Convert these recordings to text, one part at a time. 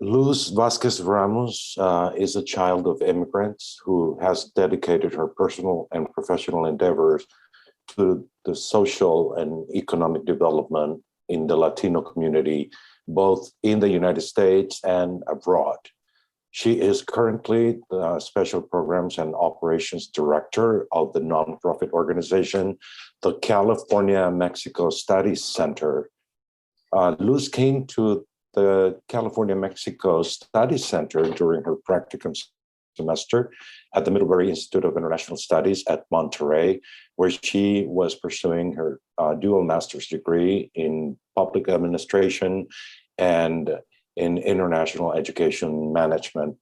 Luz Vazquez-Ramos is a child of immigrants who has dedicated her personal and professional endeavors to the social and economic development in the Latino community, both in the United States and abroad. She is currently the Special Programs and Operations Director of the nonprofit organization, the California-Mexico Studies Center. Luz came to the California-Mexico Studies Center during her practicum semester at the Middlebury Institute of International Studies at Monterey, where she was pursuing her dual master's degree in public administration and in international education management.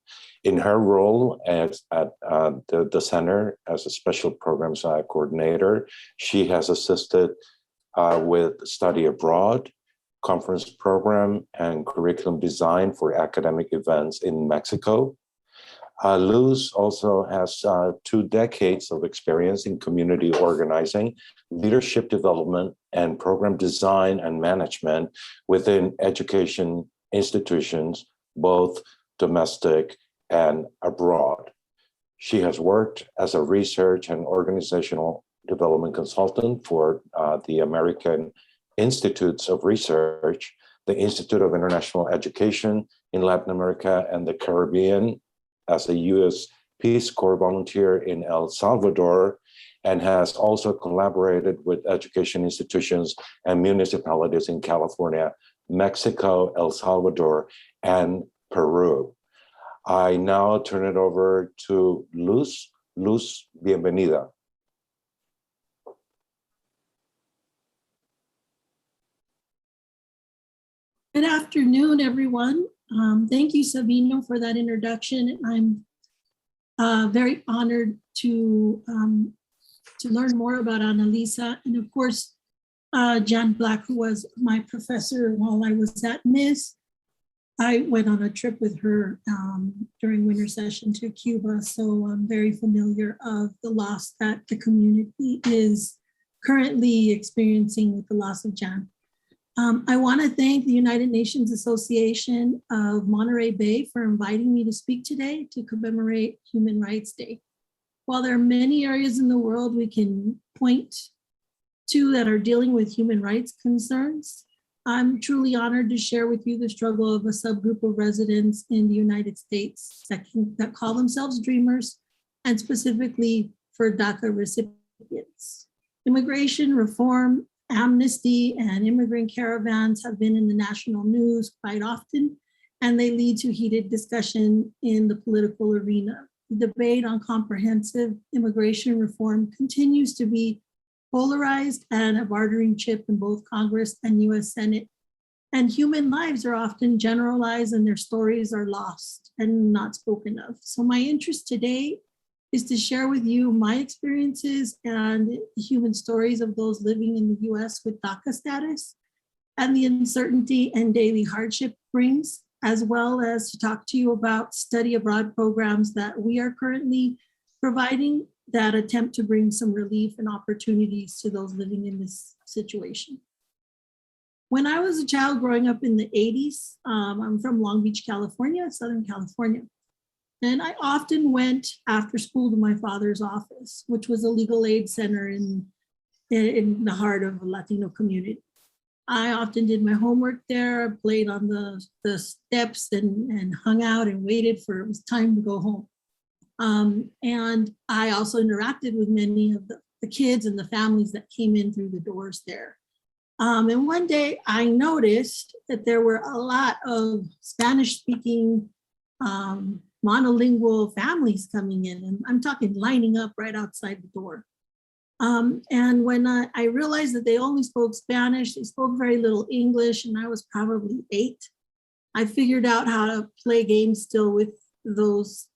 In her role at the center as a special programs coordinator, she has assisted with study abroad, conference program, and curriculum design for academic events in Mexico. Luz also has 2 decades of experience in community organizing, leadership development, and program design and management within education institutions, both domestic and abroad. She has worked as a research and organizational development consultant for the American Institutes of Research, the Institute of International Education in Latin America and the Caribbean, as a U.S. Peace Corps volunteer in El Salvador, and has also collaborated with education institutions and municipalities in California, Mexico, El Salvador, and Peru. I now turn it over to Luz. Luz, bienvenida. Good afternoon, everyone. Thank you, Sabino, for that introduction. I'm very honored to learn more about Annalisa, and of course, Jan Black, who was my professor while I was at MIS. I went on a trip with her during winter session to Cuba, so I'm very familiar of the loss that the community is currently experiencing with the loss of Jan. I want to thank the United Nations Association of Monterey Bay for inviting me to speak today to commemorate Human Rights Day. While there are many areas in the world we can point to that are dealing with human rights concerns, I'm truly honored to share with you the struggle of a subgroup of residents in the United States that call themselves Dreamers, and specifically for DACA recipients. Immigration reform, amnesty, and immigrant caravans have been in the national news quite often, and they lead to heated discussion in the political arena. The debate on comprehensive immigration reform continues to be polarized and a bartering chip in both Congress and US Senate. And human lives are often generalized and their stories are lost and not spoken of. So my interest today is to share with you my experiences and the human stories of those living in the US with DACA status and the uncertainty and daily hardship brings, as well as to talk to you about study abroad programs that we are currently providing that attempt to bring some relief and opportunities to those living in this situation. When I was a child growing up in the 80s, I'm from Long Beach, California, Southern California. And I often went after school to my father's office, which was a legal aid center in the heart of a Latino community. I often did my homework there, played on the steps and hung out and waited for it was time to go home. And I also interacted with many of the kids and the families that came in through the doors there. And one day I noticed that there were a lot of Spanish-speaking monolingual families coming in, and I'm talking lining up right outside the door. And when I realized that they only spoke Spanish, they spoke very little English, and I was probably 8, I figured out how to play games still with those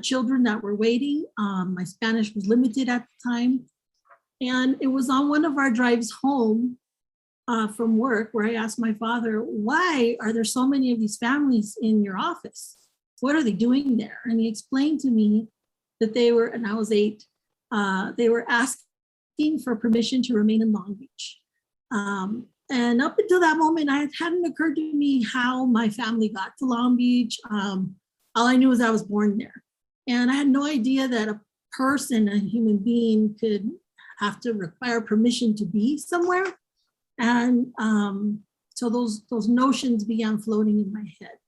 children that were waiting. My Spanish was limited at the time. And it was on one of our drives home from work where I asked my father, why are there so many of these families in your office? What are they doing there? And he explained to me that they were, and I was 8, they were asking for permission to remain in Long Beach. And up until that moment, it hadn't occurred to me how my family got to Long Beach. All I knew was I was born there. And I had no idea that a person, a human being, could have to require permission to be somewhere. And so those notions began floating in my head.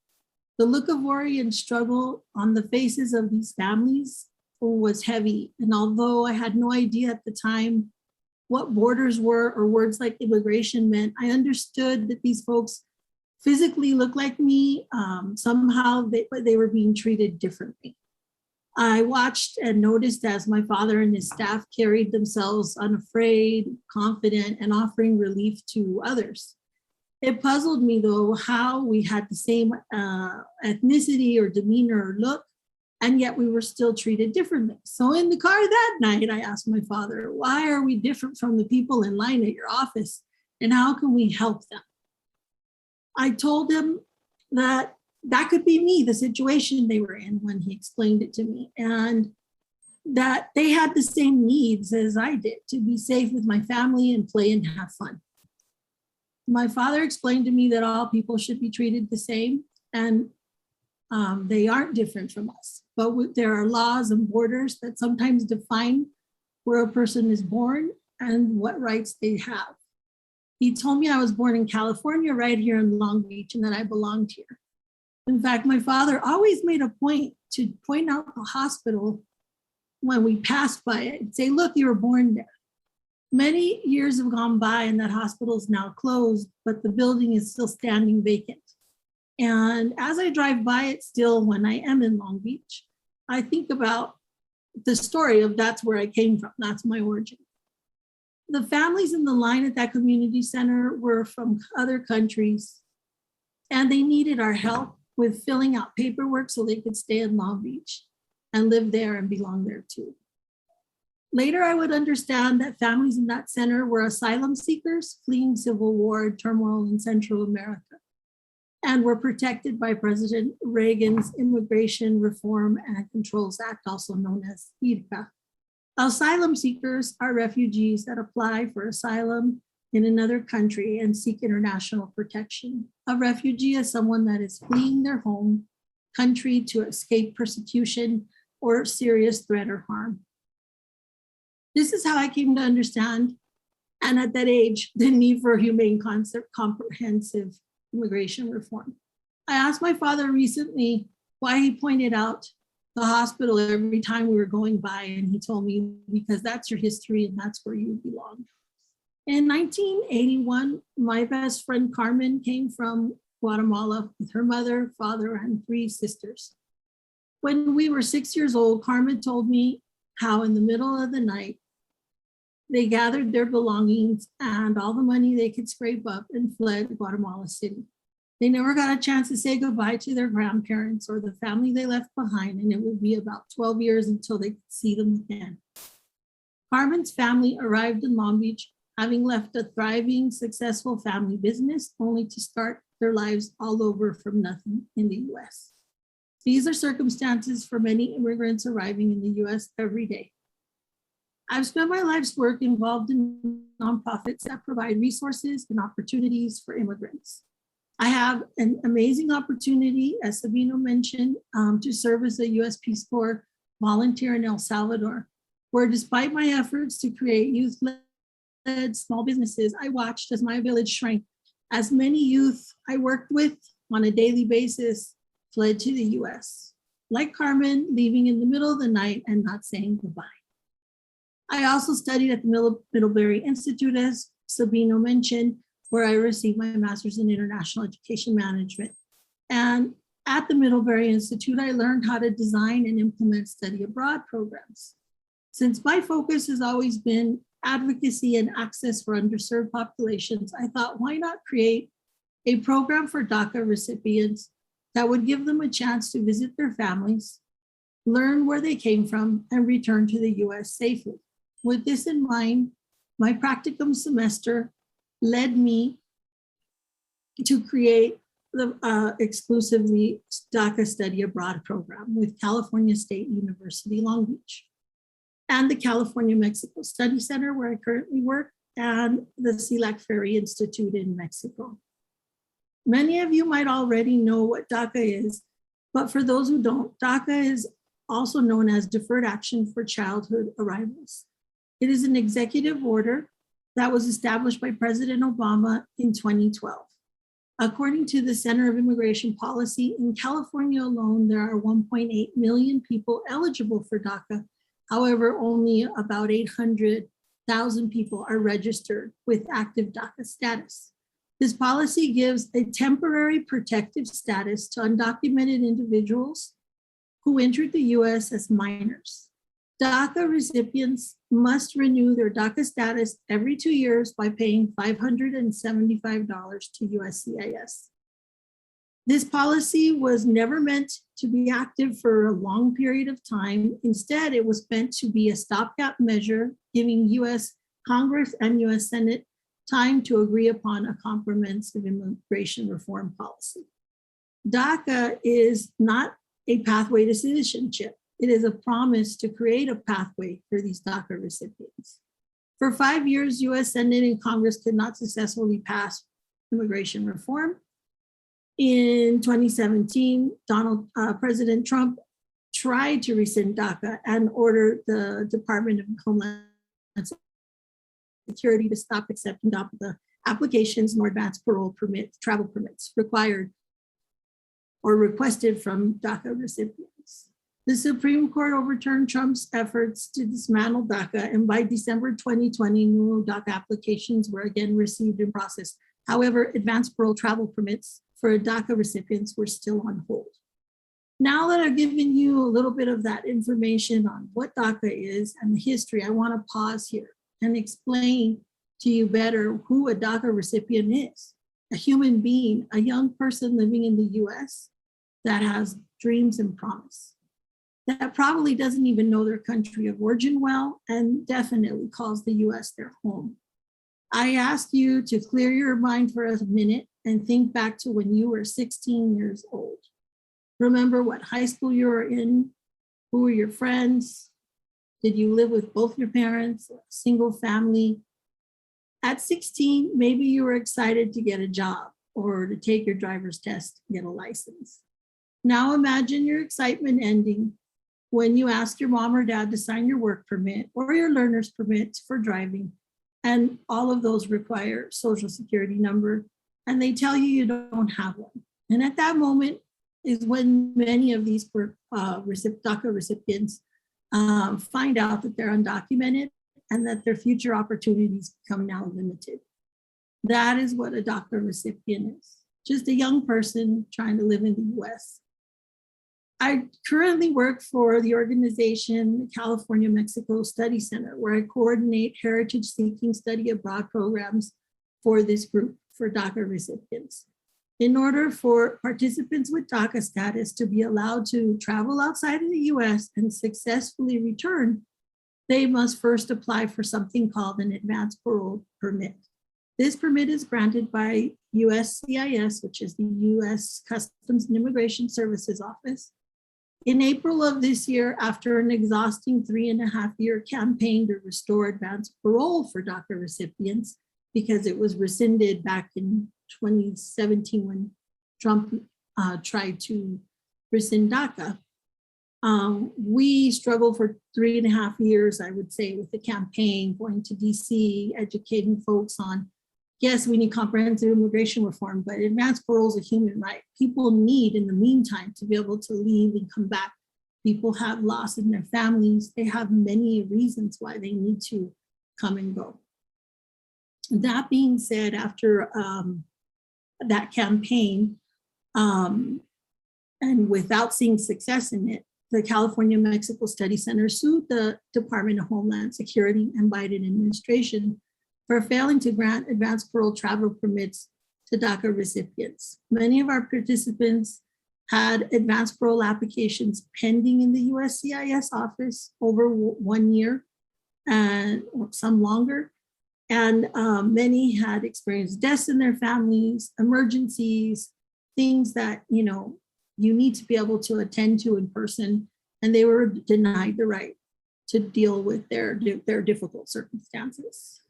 The look of worry and struggle on the faces of these families was heavy. And although I had no idea at the time what borders were or words like immigration meant, I understood that these folks physically looked like me. Somehow they were being treated differently. I watched and noticed as my father and his staff carried themselves unafraid, confident, and offering relief to others. It puzzled me, though, how we had the same ethnicity or demeanor or look, and yet we were still treated differently. So in the car that night, I asked my father, why are we different from the people in line at your office, and how can we help them? I told him that could be me, the situation they were in, when he explained it to me, and that they had the same needs as I did, to be safe with my family and play and have fun. My father explained to me that all people should be treated the same, and they aren't different from us, but there are laws and borders that sometimes define where a person is born and what rights they have. He told me I was born in California, right here in Long Beach, and that I belonged here. In fact, my father always made a point to point out the hospital when we passed by it and say, look, you were born there. Many years have gone by and that hospital is now closed, but the building is still standing vacant. And as I drive by it still, when I am in Long Beach, I think about the story of that's where I came from. That's my origin. The families in the line at that community center were from other countries, and they needed our help with filling out paperwork so they could stay in Long Beach and live there and belong there too. Later, I would understand that families in that center were asylum seekers fleeing civil war and turmoil in Central America, and were protected by President Reagan's Immigration Reform and Controls Act, also known as DACA. Asylum seekers are refugees that apply for asylum in another country and seek international protection. A refugee is someone that is fleeing their home country to escape persecution or serious threat or harm. This is how I came to understand, and at that age, the need for humane comprehensive immigration reform. I asked my father recently why he pointed out the hospital every time we were going by, and he told me, because that's your history and that's where you belong. In 1981, my best friend Carmen came from Guatemala with her mother, father, and 3 sisters. When we were 6 years old, Carmen told me how in the middle of the night, they gathered their belongings and all the money they could scrape up and fled Guatemala City. They never got a chance to say goodbye to their grandparents or the family they left behind, and it would be about 12 years until they could see them again. Carmen's family arrived in Long Beach, having left a thriving, successful family business, only to start their lives all over from nothing in the US. These are circumstances for many immigrants arriving in the US every day. I've spent my life's work involved in nonprofits that provide resources and opportunities for immigrants. I have an amazing opportunity, as Sabino mentioned, to serve as a US Peace Corps volunteer in El Salvador, where despite my efforts to create youth-led small businesses, I watched as my village shrank, as many youth I worked with on a daily basis fled to the US, like Carmen, leaving in the middle of the night and not saying goodbye. I also studied at the Middlebury Institute, as Sabino mentioned, where I received my master's in international education management. And at the Middlebury Institute, I learned how to design and implement study abroad programs. Since my focus has always been advocacy and access for underserved populations, I thought, why not create a program for DACA recipients that would give them a chance to visit their families, learn where they came from, and return to the US safely. With this in mind, my practicum semester led me to create the exclusively DACA study abroad program with California State University, Long Beach, and the California Mexico Study Center, where I currently work, and the CELAC Ferry Institute in Mexico. Many of you might already know what DACA is, but for those who don't, DACA is also known as Deferred Action for Childhood Arrivals. It is an executive order that was established by President Obama in 2012. According to the Center of Immigration Policy, in California alone, there are 1.8 million people eligible for DACA. However, only about 800,000 people are registered with active DACA status. This policy gives a temporary protective status to undocumented individuals who entered the US as minors. DACA recipients must renew their DACA status every 2 years by paying $575 to USCIS. This policy was never meant to be active for a long period of time. Instead, it was meant to be a stopgap measure, giving US Congress and US Senate time to agree upon a comprehensive immigration reform policy. DACA is not a pathway to citizenship. It is a promise to create a pathway for these DACA recipients. For 5 years, US Senate and Congress could not successfully pass immigration reform. In 2017, President Trump tried to rescind DACA and ordered the Department of Homeland Security to stop accepting DACA applications nor advance parole permits, travel permits required or requested from DACA recipients. The Supreme Court overturned Trump's efforts to dismantle DACA, and by December 2020, new DACA applications were again received and processed. However, advance parole travel permits for DACA recipients were still on hold. Now that I've given you a little bit of that information on what DACA is and the history, I want to pause here and explain to you better who a DACA recipient is. A human being, a young person living in the US that has dreams and promise, that probably doesn't even know their country of origin well, and definitely calls the US their home. I ask you to clear your mind for a minute and think back to when you were 16 years old. Remember what high school you were in, who were your friends, did you live with both your parents, a single family? At 16, maybe you were excited to get a job or to take your driver's test, get a license. Now imagine your excitement ending when you ask your mom or dad to sign your work permit or your learner's permit for driving, and all of those require social security number, and they tell you you don't have one. And at that moment is when many of these DACA recipients find out that they're undocumented and that their future opportunities become now limited. That is what a DACA recipient is, just a young person trying to live in the US. I currently work for the organization California-Mexico Study Center, where I coordinate heritage-seeking study abroad programs for this group, for DACA recipients. In order for participants with DACA status to be allowed to travel outside of the US and successfully return, they must first apply for something called an advance parole permit. This permit is granted by USCIS, which is the US Customs and Immigration Services Office. In April of this year, after an exhausting 3.5-year campaign to restore advance parole for DACA recipients, because it was rescinded back in 2017 when Trump tried to rescind DACA. We struggled for 3.5 years, I would say, with the campaign, going to DC, educating folks on, yes, we need comprehensive immigration reform, but advance parole is a human right. People need, in the meantime, to be able to leave and come back. People have loss in their families. They have many reasons why they need to come and go. That being said, after that campaign, and without seeing success in it, the California-Mexico Study Center sued the Department of Homeland Security and Biden administration for failing to grant advance parole travel permits to DACA recipients. Many of our participants had advance parole applications pending in the USCIS office over 1 year and some longer. And many had experienced deaths in their families, emergencies, things that, you need to be able to attend to in person, and they were denied the right to deal with their difficult circumstances.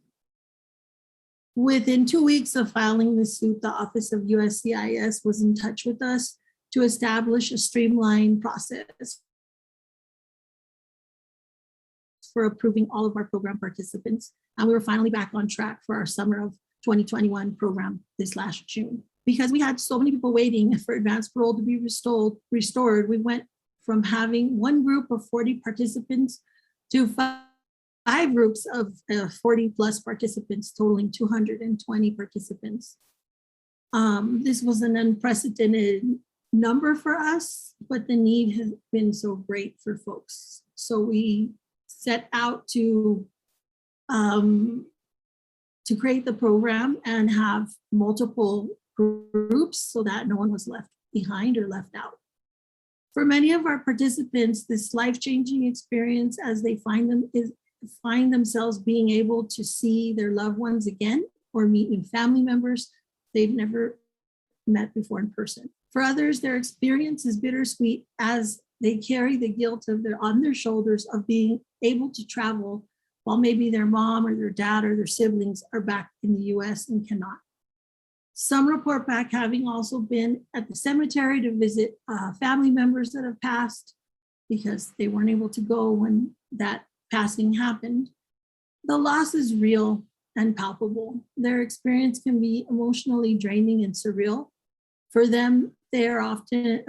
Within 2 weeks of filing the suit, the Office of USCIS was in touch with us to establish a streamlined process for approving all of our program participants. And we were finally back on track for our summer of 2021 program this last June. Because we had so many people waiting for advanced parole to be restored, we went from having one group of 40 participants to five groups of 40 plus participants, totaling 220 participants. This was an unprecedented number for us, but the need has been so great for folks. So we set out to create the program and have multiple groups so that no one was left behind or left out. For many of our participants, this life-changing experience as they find themselves being able to see their loved ones again or meet new family members they've never met before in person. For others, their experience is bittersweet as they carry the guilt on their shoulders of being able to travel while maybe their mom or their dad or their siblings are back in the US and cannot. Some report back having also been at the cemetery to visit family members that have passed because they weren't able to go when that passing happened. The loss is real and palpable. Their experience can be emotionally draining and surreal. For them, they are often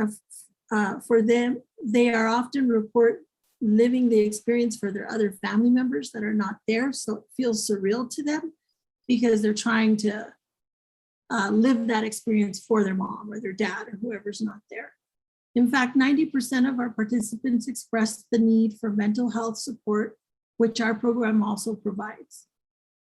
report living the experience for their other family members that are not there. So it feels surreal to them because they're trying to live that experience for their mom or their dad or whoever's not there. In fact, 90% of our participants expressed the need for mental health support, which our program also provides.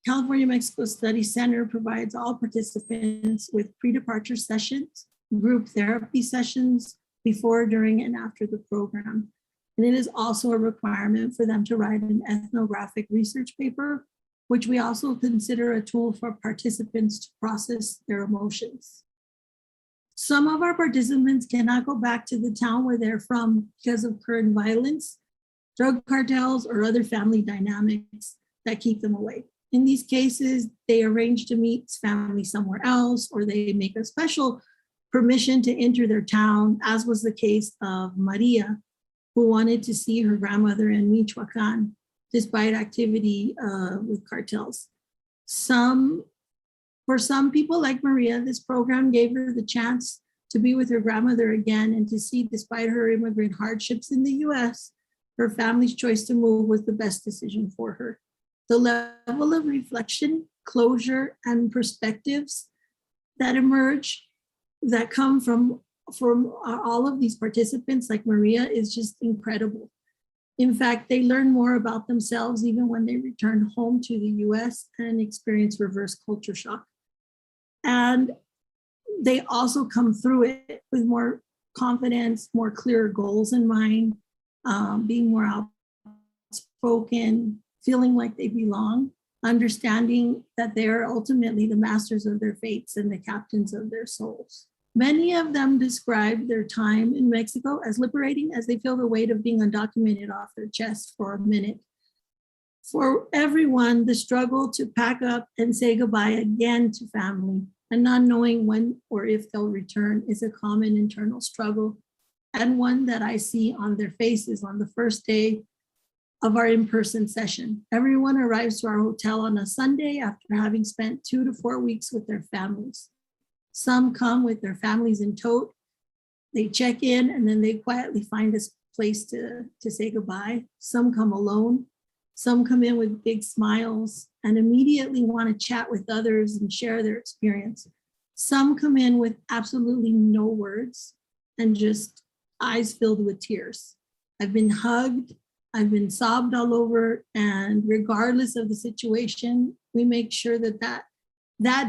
California Mexico Study Center provides all participants with pre-departure sessions, group therapy sessions before, during, and after the program. And it is also a requirement for them to write an ethnographic research paper, which we also consider a tool for participants to process their emotions. Some of our participants cannot go back to the town where they're from because of current violence, drug cartels, or other family dynamics that keep them away. In these cases, they arrange to meet family somewhere else, or they make a special permission to enter their town, as was the case of Maria, who wanted to see her grandmother in Michoacan, despite activity with cartels. For some people like Maria, this program gave her the chance to be with her grandmother again and to see, despite her immigrant hardships in the US, her family's choice to move was the best decision for her. The level of reflection, closure, and perspectives that emerge, that come from all of these participants like Maria, is just incredible. In fact, they learn more about themselves even when they return home to the US and experience reverse culture shock. And they also come through it with more confidence, more clear goals in mind, being more outspoken, feeling like they belong, understanding that they are ultimately the masters of their fates and the captains of their souls. Many of them describe their time in Mexico as liberating as they feel the weight of being undocumented off their chest for a minute. For everyone, the struggle to pack up and say goodbye again to family and not knowing when or if they'll return is a common internal struggle, and one that I see on their faces on the first day of our in-person session. Everyone arrives to our hotel on a Sunday after having spent 2 to 4 weeks with their families. Some come with their families in tow. They check in and then they quietly find a place to say goodbye. Some come alone. Some come in with big smiles and immediately want to chat with others and share their experience. Some come in with absolutely no words and just eyes filled with tears. I've been hugged, I've been sobbed all over, and regardless of the situation, we make sure that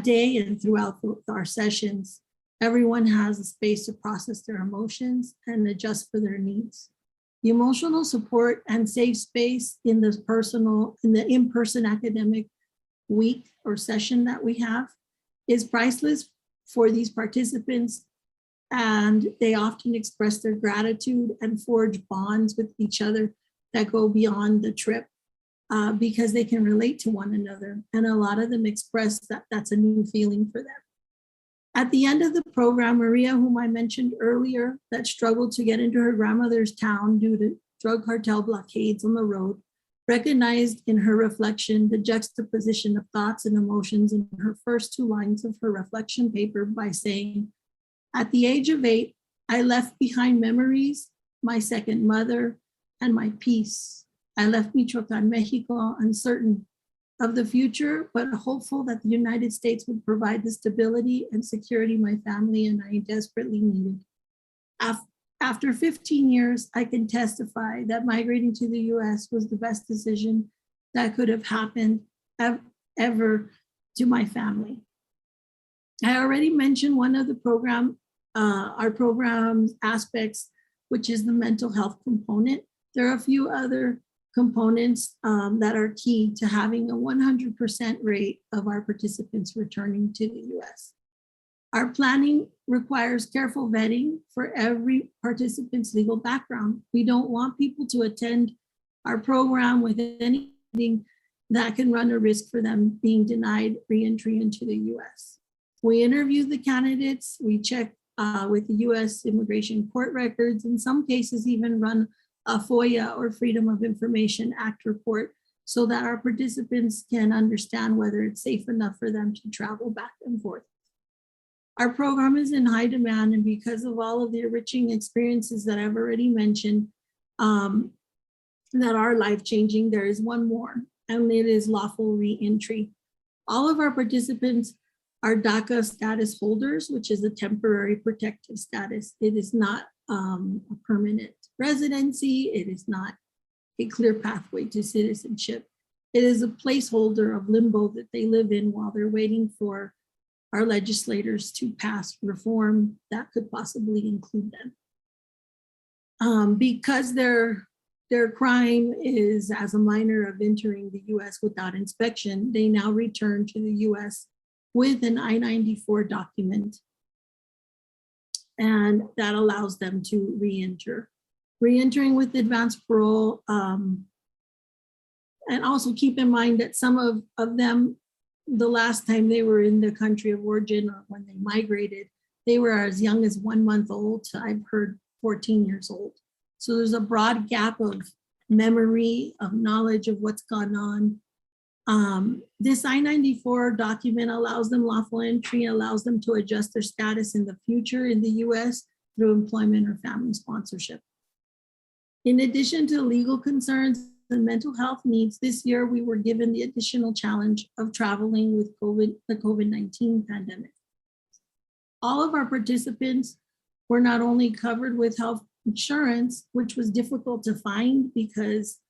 day and throughout our sessions, everyone has a space to process their emotions and adjust for their needs. The emotional support and safe space in the in-person academic week or session that we have is priceless for these participants, and they often express their gratitude and forge bonds with each other that go beyond the trip. because they can relate to one another. And a lot of them express that that's a new feeling for them. At the end of the program, Maria, whom I mentioned earlier, that struggled to get into her grandmother's town due to drug cartel blockades on the road, recognized in her reflection the juxtaposition of thoughts and emotions in her first 2 lines of her reflection paper by saying, "At the age of 8, I left behind memories, my second mother, and my peace. I left Michoacan, Mexico, uncertain of the future, but hopeful that the United States would provide the stability and security my family and I desperately needed. After 15 years, I can testify that migrating to the US was the best decision that could have happened ever to my family." I already mentioned one of the our program's aspects, which is the mental health component. There are a few other components that are key to having a 100% rate of our participants returning to the US. Our planning requires careful vetting for every participant's legal background. We don't want people to attend our program with anything that can run a risk for them being denied re-entry into the US. We interview the candidates, we check with the US Immigration Court records, in some cases even run a FOIA or Freedom of Information Act report so that our participants can understand whether it's safe enough for them to travel back and forth. Our program is in high demand, and because of all of the enriching experiences that I've already mentioned that are life-changing, there is one more, and it is lawful re-entry. All of our participants are DACA status holders, which is a temporary protective status. It is not a permanent residency. It is not a clear pathway to citizenship. It is a placeholder of limbo that they live in while they're waiting for our legislators to pass reform that could possibly include them. Because their crime is as a minor of entering the US without inspection, they now return to the US with an I-94 document, and that allows them to re-enter. Re-entering with advanced parole, and also keep in mind that some of them, the last time they were in the country of origin or when they migrated, they were as young as 1 month old to, I've heard, 14 years old. So there's a broad gap of memory, of knowledge of what's gone on. This I-94 document allows them lawful entry, allows them to adjust their status in the future in the US through employment or family sponsorship. In addition to legal concerns and mental health needs, this year we were given the additional challenge of traveling with the COVID-19 pandemic. All of our participants were not only covered with health insurance, which was difficult to find because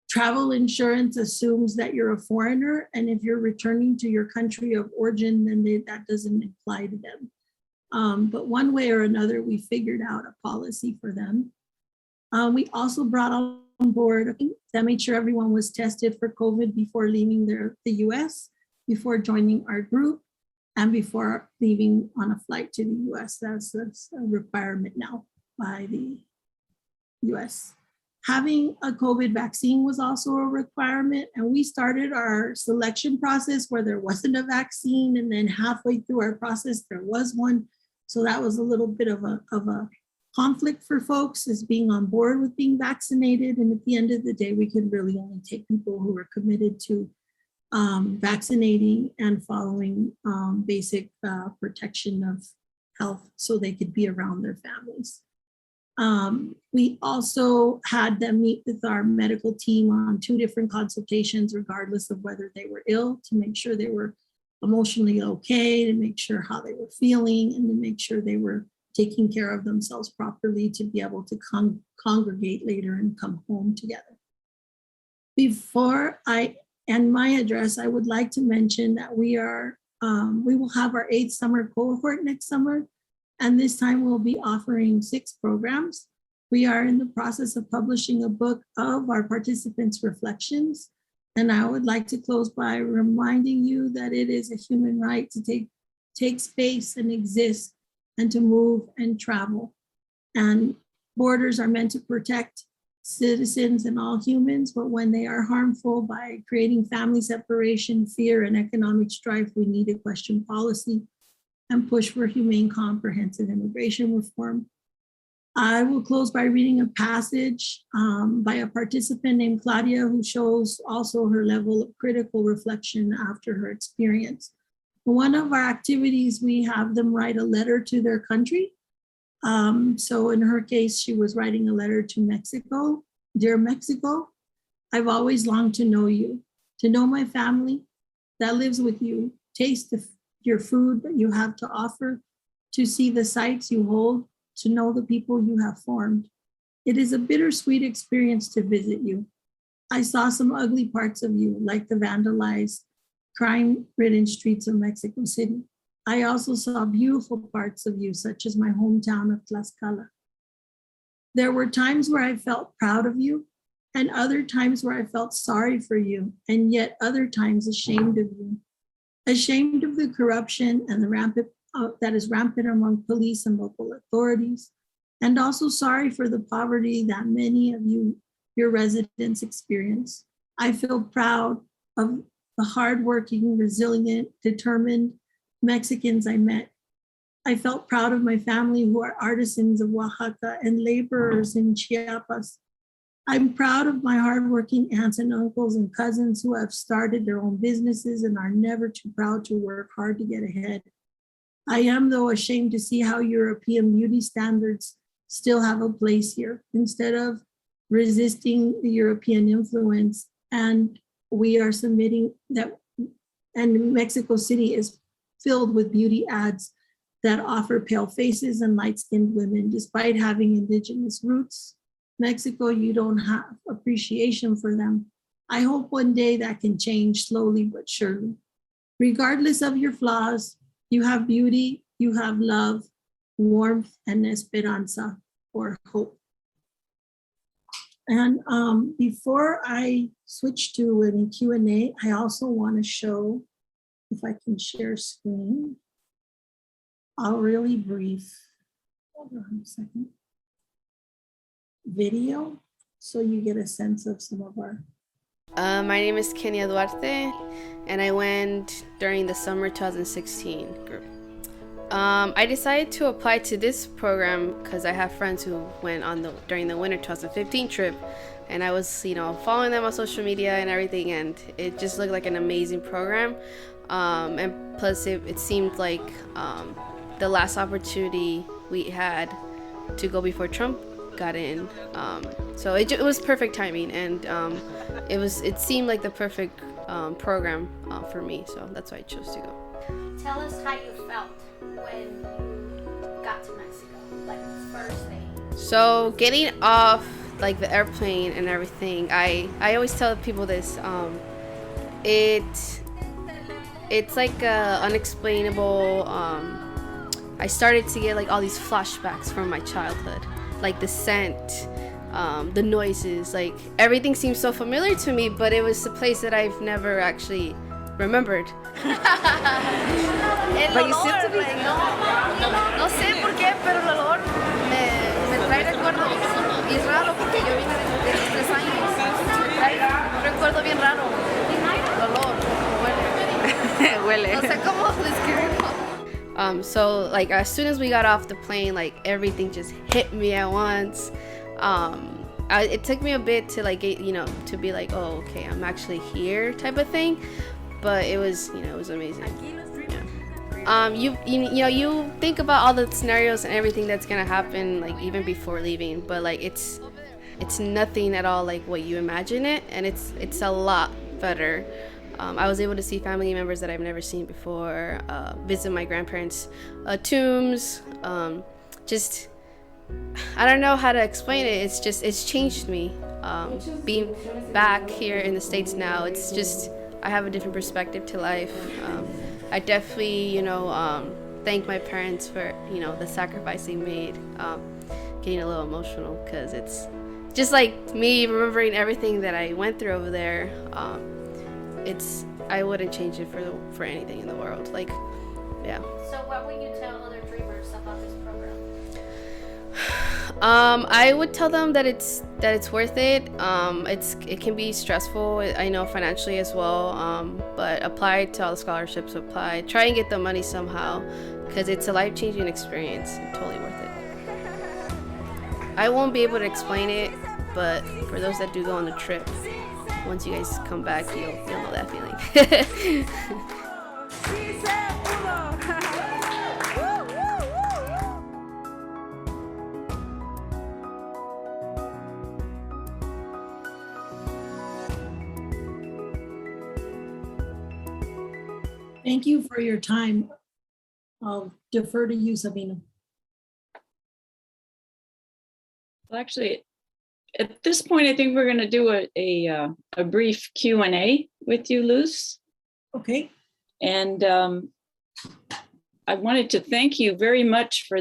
travel insurance assumes that you're a foreigner, and if you're returning to your country of origin, then that doesn't apply to them. But one way or another, we figured out a policy for them. We also brought on board that made sure everyone was tested for COVID before leaving the US, before joining our group, and before leaving on a flight to the US. That's a requirement now by the US. Having a COVID vaccine was also a requirement, and we started our selection process where there wasn't a vaccine, and then halfway through our process, there was one. So that was a little bit of a conflict for folks, is being on board with being vaccinated. And at the end of the day, we could really only take people who are committed to vaccinating and following basic protection of health so they could be around their families. We also had them meet with our medical team on 2 different consultations, regardless of whether they were ill, to make sure they were emotionally okay, to make sure how they were feeling, and to make sure they were taking care of themselves properly to be able to congregate later and come home together. Before I end my address, I would like to mention that we will have our 8th summer cohort next summer. And this time we'll be offering 6 programs. We are in the process of publishing a book of our participants' reflections. And I would like to close by reminding you that it is a human right to take space and exist, and to move and travel. And borders are meant to protect citizens and all humans, but when they are harmful by creating family separation, fear, and economic strife, we need to question policy and push for humane, comprehensive immigration reform. I will close by reading a passage by a participant named Claudia, who shows also her level of critical reflection after her experience. One of our activities, we have them write a letter to their country. So in her case, she was writing a letter to Mexico. Dear Mexico, I've always longed to know you, to know my family that lives with you, taste your food that you have to offer, to see the sights you hold, to know the people you have formed. It is a bittersweet experience to visit you. I saw some ugly parts of you, like the vandalized, crime-ridden streets of Mexico City. I also saw beautiful parts of you, such as my hometown of Tlaxcala. There were times where I felt proud of you, and other times where I felt sorry for you, and yet other times ashamed of you. Ashamed of the corruption and the that is rampant among police and local authorities, and also sorry for the poverty that many of you, your residents, experience. I feel proud of the hardworking, resilient, determined Mexicans I met. I felt proud of my family who are artisans of Oaxaca and laborers in Chiapas. I'm proud of my hardworking aunts and uncles and cousins who have started their own businesses and are never too proud to work hard to get ahead. I am, though, ashamed to see how European beauty standards still have a place here instead of resisting the European influence. And we are submitting that, and Mexico City is filled with beauty ads that offer pale faces and light-skinned women. Despite having indigenous roots, Mexico, you don't have appreciation for them. I hope one day that can change slowly but surely. Regardless of your flaws, you have beauty, you have love, warmth, and esperanza, or hope. And before I switch to any Q&A, I also want to show, if I can share screen, a really brief, hold on a second, video, so you get a sense of some of our. My name is Kenya Duarte, and I went during the summer 2016 group. I decided to apply to this program because I have friends who went on during the winter 2015 trip, and I was, following them on social media and everything, and it just looked like an amazing program. And plus, it seemed like the last opportunity we had to go before Trump got in. So it was perfect timing, and it seemed like the perfect program for me. So that's why I chose to go. Tell us how you felt when you got to Mexico, like the first day. So getting off like the airplane and everything, I always tell people this. It's like unexplainable. I started to get like all these flashbacks from my childhood, like the scent, the noises, like everything seems so familiar to me, but it was a place that I've never actually remembered. But you seem to be... No sé por qué, pero el olor me trae recuerdos. Y es raro porque yo vine de 3 años. Trae un recuerdo bien raro. El olor, huele. No sé cómo describirlo. So like as soon as we got off the plane, like everything just hit me at once. It took me a bit to like get, to be like, oh, okay, I'm actually here type of thing. But it was, it was amazing. Yeah. You think about all the scenarios and everything that's gonna happen, like even before leaving. But like it's nothing at all like what you imagine it, and it's a lot better. I was able to see family members that I've never seen before. Visit my grandparents' tombs. Just I don't know how to explain it. It's changed me. Being back here in the States now, it's just. I have a different perspective to life. I definitely, thank my parents for, the sacrifice they made. Getting a little emotional because it's just like me remembering everything that I went through over there. I wouldn't change it for anything in the world. Like, yeah. So what would you tell other dreamers about this I would tell them that it's worth it. It can be stressful, I know, financially as well. But apply to all the scholarships. Apply. Try and get the money somehow, because it's a life-changing experience. Totally worth it. I won't be able to explain it, but for those that do go on the trip, once you guys come back, you'll know that feeling. Thank you for your time. I'll defer to you, Sabina. Well, actually, at this point, I think we're going to do a brief Q&A with you, Luz. Okay. And I wanted to thank you very much for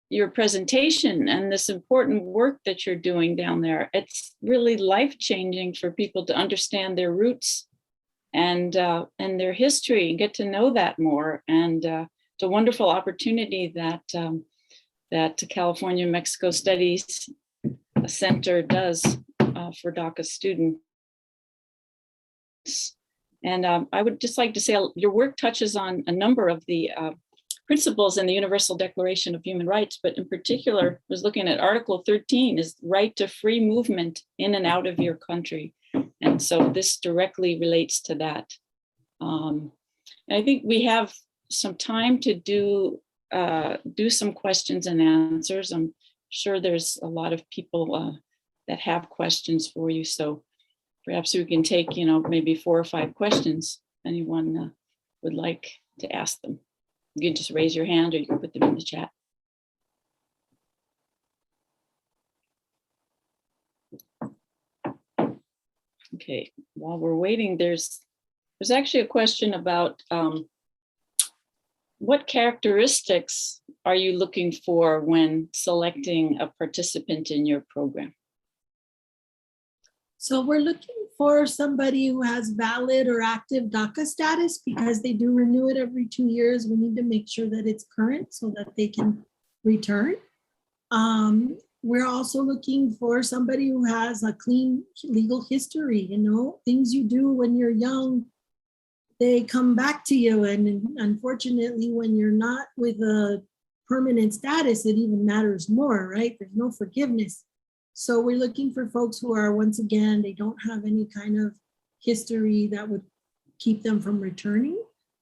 your presentation and this important work that you're doing down there. It's really life-changing for people to understand their roots and their history and get to know that more. And it's a wonderful opportunity that California Mexico Studies Center does for DACA students. And I would just like to say your work touches on a number of the principles in the Universal Declaration of Human Rights, but in particular was looking at Article 13 is right to free movement in and out of your country. And so this directly relates to that. And I think we have some time to do some questions and answers. I'm sure there's a lot of people that have questions for you. So perhaps we can take, maybe 4 or 5 questions anyone would like to ask them. You can just raise your hand or you can put them in the chat. Okay, while we're waiting, there's actually a question about what characteristics are you looking for when selecting a participant in your program? So we're looking for somebody who has valid or active DACA status, because they do renew it every 2 years. We need to make sure that it's current so that they can return. We're also looking for somebody who has a clean legal history, things you do when you're young, they come back to you. And unfortunately, when you're not with a permanent status, it even matters more, right? There's no forgiveness. So we're looking for folks who are, once again, they don't have any kind of history that would keep them from returning.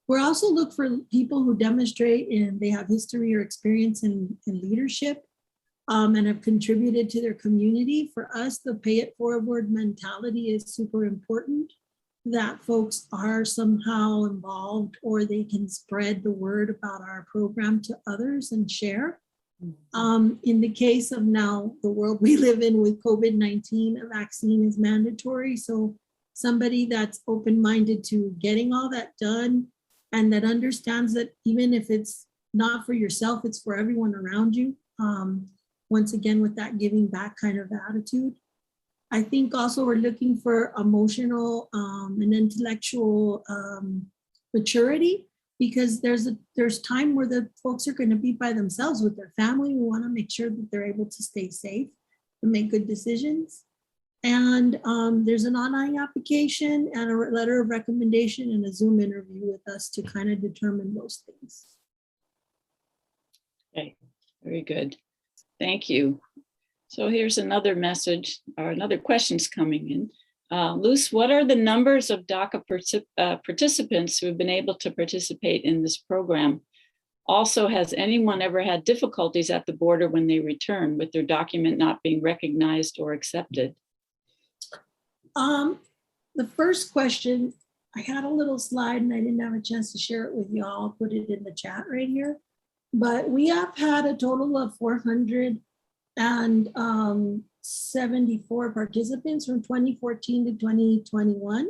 We're also look for people who demonstrate and they have history or experience in leadership and have contributed to their community. For us, the pay it forward mentality is super important, that folks are somehow involved or they can spread the word about our program to others and share. In the case of now, the world we live in with COVID-19, a vaccine is mandatory. So somebody that's open-minded to getting all that done and that understands that even if it's not for yourself, it's for everyone around you. Once again, with that giving back kind of attitude. I think also we're looking for emotional and intellectual maturity, because there's time where the folks are going to be by themselves with their family. We want to make sure that they're able to stay safe and make good decisions. And there's an online application and a letter of recommendation and a Zoom interview with us to kind of determine those things. Okay, very good. Thank you. So here's another message or another questions coming in. Luz, what are the numbers of DACA participants who have been able to participate in this program? Also, has anyone ever had difficulties at the border when they return with their document not being recognized or accepted? The first question, I had a little slide and I didn't have a chance to share it with you all. I'll put it in the chat right here. But we have had a total of 474 participants from 2014 to 2021.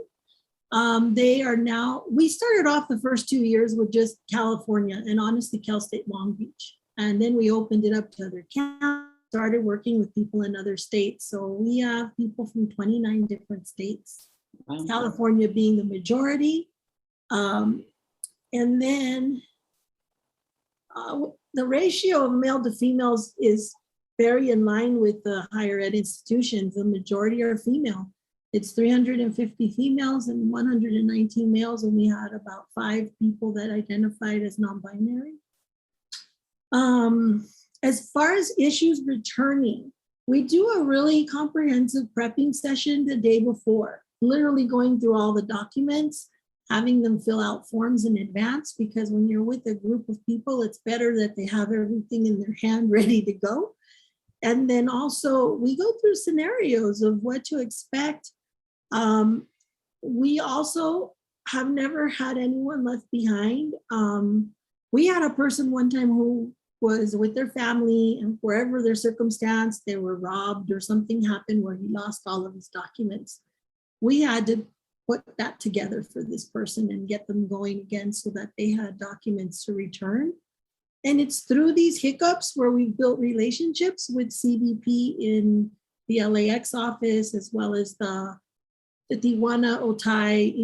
They are now, we started off the first 2 years with just California and honestly Cal State Long Beach. And then we opened it up to other counties, started working with people in other states. So we have people from 29 different states, wow. California being the majority. And then the ratio of male to females is very in line with the higher ed institutions. The majority are female. It's 350 females and 119 males, and we had about 5 people that identified as non-binary. As far as issues returning, we do a really comprehensive prepping session the day before, literally going through all the documents, having them fill out forms in advance, because when you're with a group of people, it's better that they have everything in their hand ready to go. And then also we go through scenarios of what to expect. We also have never had anyone left behind. We had a person one time who was with their family, and wherever their circumstance, they were robbed or something happened where he lost all of his documents. We had to put that together for this person and get them going again so that they had documents to return. And it's through these hiccups where we've built relationships with CBP in the LAX office, as well as the Tijuana, Otay,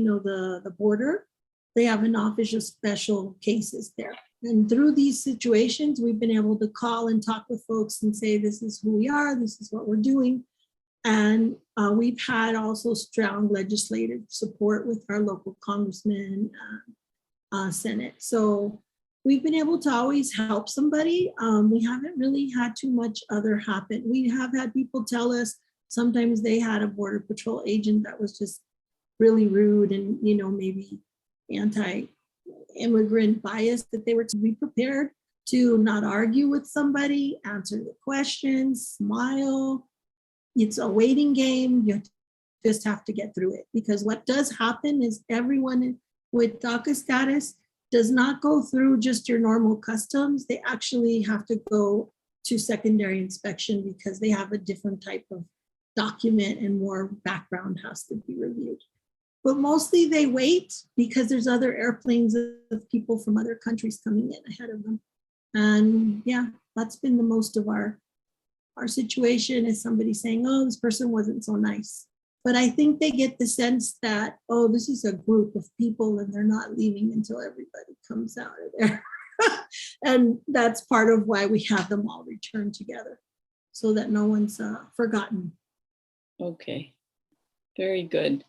the border. They have an office of special cases there. And through these situations, we've been able to call and talk with folks and say, this is who we are, this is what we're doing. And we've had also strong legislative support with our local congressman, Senate. So we've been able to always help somebody. We haven't really had too much other happen. We have had people tell us sometimes they had a Border Patrol agent that was just really rude and, maybe anti-immigrant bias, that they were to be prepared to not argue with somebody, answer the questions, smile. It's a waiting game. You just have to get through it, because what does happen is everyone with DACA status does not go through just your normal customs. They actually have to go to secondary inspection because they have a different type of document and more background has to be reviewed. But mostly they wait because there's other airplanes of people from other countries coming in ahead of them. And yeah, that's been the most of our situation, is somebody saying, oh, this person wasn't so nice. But I think they get the sense that, oh, this is a group of people and they're not leaving until everybody comes out of there. And that's part of why we have them all return together, so that no one's forgotten. Okay, very good.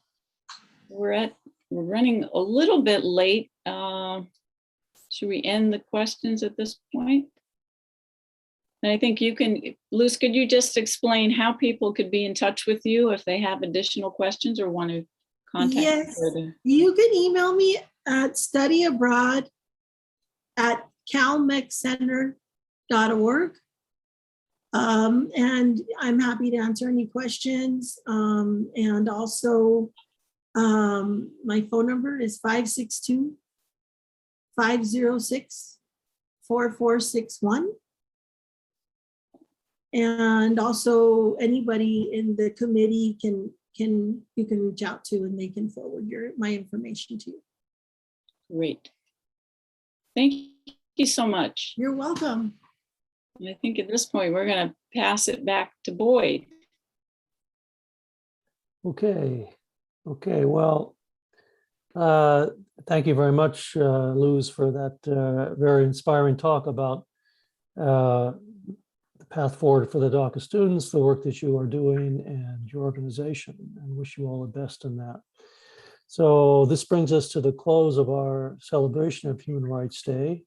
We're running a little bit late. Should we end the questions at this point? And I think you can, Luz, could you just explain how people could be in touch with you if they have additional questions or want to contact Yes, you further? you can email me at studyabroad@calmexcenter.org. And I'm happy to answer any questions. And also, my phone number is 562-506-4461. And also anybody in the committee you can reach out to, and they can forward my information to you. Great. Thank you so much. You're welcome. And I think at this point, we're going to pass it back to Boyd. Okay. Well, thank you very much, Luz, for that very inspiring talk about the path forward for the DACA students, the work that you are doing, and your organization, and wish you all the best in that. So this brings us to the close of our celebration of Human Rights Day.